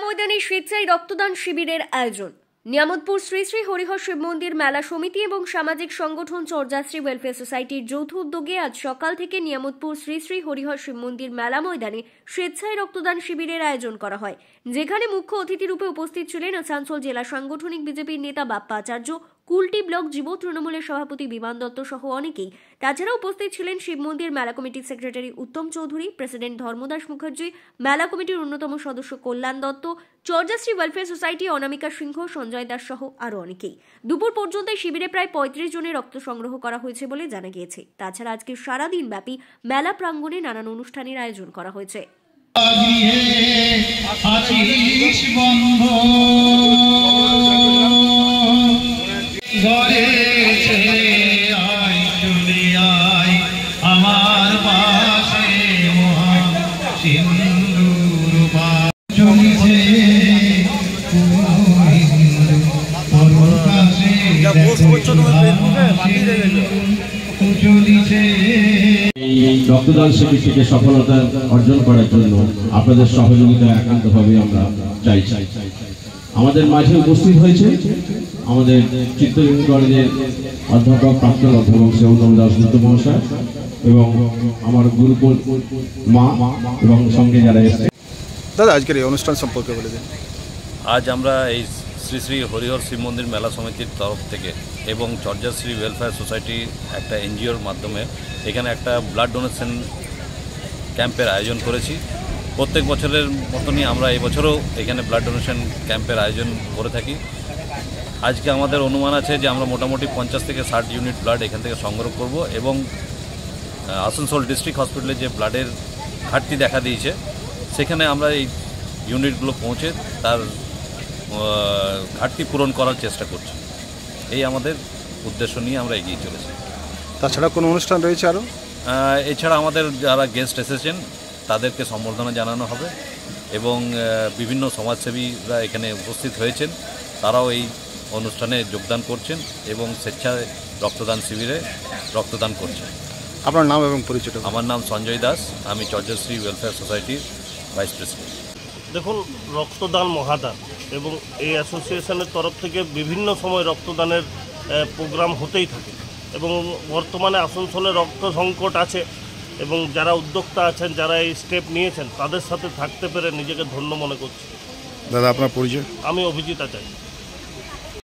ময়দানে স্বেচ্ছায় রক্তদান শিবিরের আয়োজন। নিয়ামতপুর শ্রী শ্রী হরিহর শিব মন্দির মেলা সমিতি এবং সামাজিক সংগঠন চর্যাশ্রী ওয়েলফেয়ার সোসাইটির যৌথ উদ্যোগে আজ সকাল থেকে নিয়ামতপুর শ্রী শ্রী হরিহর শিব মন্দির মেলা ময়দানে স্বেচ্ছায় রক্তদান শিবিরের আয়োজন করা হয়, যেখানে মুখ্য অতিথি রূপে উপস্থিত ছিলেন আসানসোল জেলা সাংগঠনিক বিজেপির নেতা বাপ্পা আচার্য, কুলটি ব্লক যুব তৃণমূলের সভাপতি বিমান দত্ত সহ অনেকেই। তাছাড়া উপস্থিত ছিলেন শিব মন্দির মেলা কমিটির সেক্রেটারি উত্তম চৌধুরী, প্রেসিডেন্ট ধর্মদাস মুখার্জি, মেলা কমিটির অন্যতম সদস্য কল্যাণ দত্ত, চর্যাশ্রী ওয়েলফেয়ার সোসাইটি অনামিকা সিংহ, সঞ্জয় দাস সহ আরো অনেকেই। দুপুর পর্যন্ত শিবিরে প্রায় 35 জনের রক্ত সংগ্রহ করা হয়েছে বলে জানা গিয়েছে। তাছাড়া আজকে সারাদিন ব্যাপী মেলা প্রাঙ্গণে নানান অনুষ্ঠানের আয়োজন করা হয়েছে। রক্তদান শিবিরটিকে সফলতা অর্জন করার জন্য আপনাদের সহযোগিতা একান্তভাবে আমরা চাইছি। আমাদের মাঝে উপস্থিত হয়েছে আমাদের চিত্তরঞ্জন কলেজের অধ্যাপক, প্রাক্তন অধ্যাপক শ্রীমতম দাশগুপ্ত মহাশয় এবং আমার গুরুকুল মা এবং সঙ্গে যারা এসেছে। দাদা, আজকের এই অনুষ্ঠান সম্পর্কে বলে দিন। আজ আমরা এই শ্রী শ্রী হরিহর শিব মন্দির মেলা সমিতির তরফ থেকে এবং চর্যাশ্রী ওয়েলফেয়ার সোসাইটি একটা এনজিওর মাধ্যমে এখানে একটা ব্লাড ডোনেশন ক্যাম্পের আয়োজন করেছি। প্রত্যেক বছরের মতনই আমরা এই বছরও এখানে ব্লাড ডোনেশন ক্যাম্পের আয়োজন করে থাকি। আজকে আমাদের অনুমান আছে যে আমরা মোটামুটি 50 থেকে 60 ইউনিট ব্লাড এখান থেকে সংগ্রহ করব এবং আসানসোল ডিস্ট্রিক্ট হসপিটালে যে ব্লাডের ঘাটতি দেখা দিয়েছে সেখানে আমরা এই ইউনিটগুলো পৌঁছে তার ঘাটতি পূরণ করার চেষ্টা করছি। এই আমাদের উদ্দেশ্য নিয়ে আমরা এগিয়ে চলেছি। তাছাড়া কোনো অনুষ্ঠান রয়েছে আরও? এছাড়া আমাদের যারা গেস্ট এসেছেন তাদেরকে সম্বর্ধনা জানানো হবে এবং বিভিন্ন সমাজসেবীরা এখানে উপস্থিত হয়েছেন, তারাও এই অনুষ্ঠানে যোগদান করছেন এবং স্বেচ্ছায় রক্তদান শিবিরে রক্তদান করছেন। আপনার নাম এবং পরিচয়? আমার নাম সঞ্জয় দাস, আমি চর্যাশ্রী ওয়েলফেয়ার সোসাইটির ভাইস প্রেসিডেন্ট। দেখুন, রক্তদান মহাদান এবং এই অ্যাসোসিয়েশনের তরফ থেকে বিভিন্ন সময় রক্তদানের প্রোগ্রাম হতেই থাকে এবং বর্তমানে আসানসোলে রক্ত সংকট আছে এবং যারা উদ্যোক্তা আছেন, যারা এই স্টেপ নিয়েছেন, তাদের সাথে থাকতে পেরে নিজেকে ধন্য মনে করছি। দাদা, আপনার পরিচয়? আমি অভিজিৎ আচার্য।